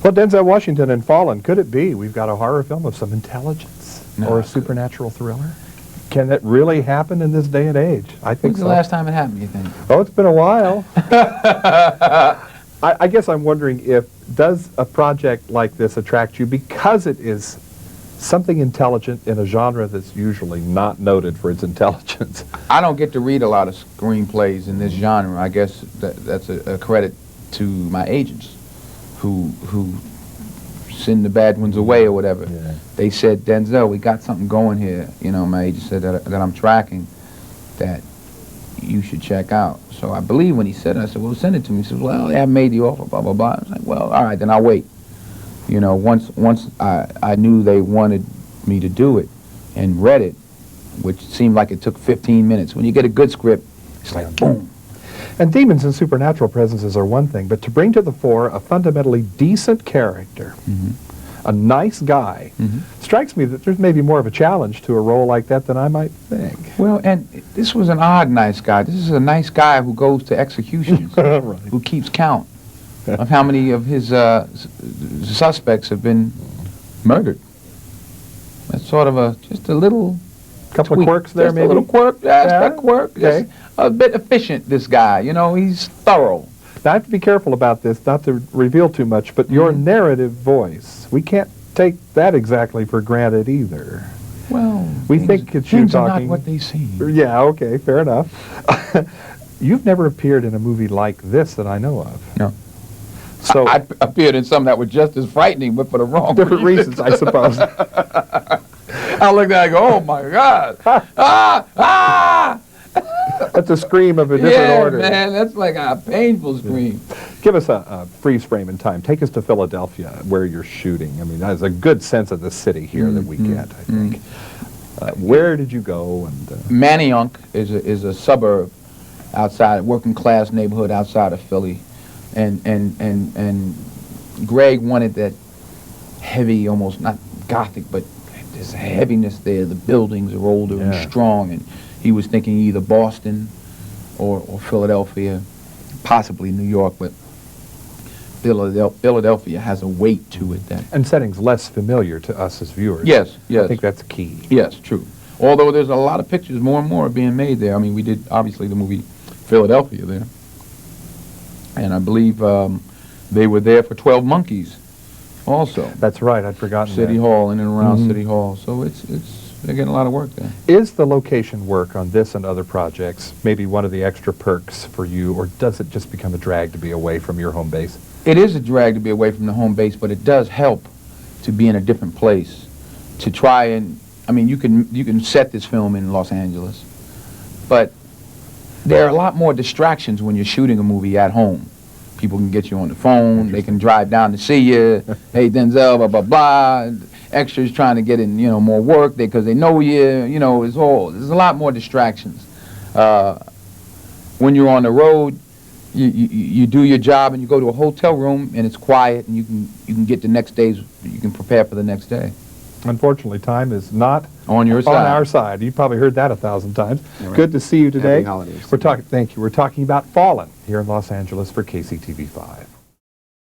Well, Denzel Washington in Fallen, could it be we've got a horror film of some intelligence or a supernatural thriller? Can that really happen in this day and age? I think When's the last time it happened, you think? Oh, it's been a while. I guess I'm wondering does a project like this attract you because it is something intelligent in a genre that's usually not noted for its intelligence? I don't get to read a lot of screenplays in this genre. I guess that's a credit to my agents who send the bad ones away or whatever. Yeah. They said, Denzel, we got something going here. You know, my agent said that I'm tracking that you should check out. So I believe when he said it, I said, well, send it to me. He said, well, they haven't made the offer, blah, blah, blah. I was like, well, all right, then I'll wait. You know, once I knew they wanted me to do it and read it, which seemed like it took 15 minutes. When you get a good script, it's like, boom. And demons and supernatural presences are one thing, but to bring to the fore a fundamentally decent character, a nice guy, strikes me that there's maybe more of a challenge to a role like that than I might think. Well, and this was an odd nice guy. This is a nice guy who goes to executions, Right. who keeps count of how many of his suspects have been murdered. That's sort of just a little Couple tweak. of quirks there, Just maybe? a little quirk, yeah. A quirk. Okay. Just a bit efficient, this guy. You know, he's thorough. Now, I have to be careful about this, not to reveal too much, but your narrative voice, we can't take that exactly for granted either. Well, We think it's you things are talking. not what they seem. Yeah, okay, fair enough. You've never appeared in a movie like this that I know of. No. So I appeared in some that were just as frightening, but for the wrong different reasons, I suppose. I looked at it and go, oh my God. Ah! That's a scream of a different order. Yeah, man, that's like a painful scream. Give us a freeze frame in time. Take us to Philadelphia, where you're shooting. I mean, there's a good sense of the city here that we get, I think. Where did you go? And Manayunk is a suburb outside, working class neighborhood outside of Philly, and Greg wanted that heavy, almost not gothic, but there's a heaviness there. The buildings are older and strong, and he was thinking either Boston or Philadelphia, possibly New York, but Philadelphia has a weight to it and settings less familiar to us as viewers. Yes, yes. I think that's key. Yes, true. Although there's a lot of pictures, more and more, being made there. I mean, we did, obviously, the movie Philadelphia there. And I believe they were there for 12 Monkeys also. That's right, I'd forgotten City that. Hall, in and around City Hall. So they're getting a lot of work there. Is the location work on this and other projects maybe one of the extra perks for you, or does it just become a drag to be away from your home base? It is a drag to be away from the home base, but it does help to be in a different place, to try and, I mean, you can set this film in Los Angeles, but there are a lot more distractions when you're shooting a movie at home. People can get you on the phone, they can drive down to see you, hey Denzel, blah, blah, blah. Extras trying to get in, you know, more work because they know you know, there's a lot more distractions. When you're on the road, you do your job and you go to a hotel room and it's quiet and you can get the next day's, you can prepare for the next day. Unfortunately, time is not on your side. On our side. You've probably heard that 1,000 times. Right. Good to see you today. Happy holidays. Thank you. We're talking about Fallen here in Los Angeles for KCTV5.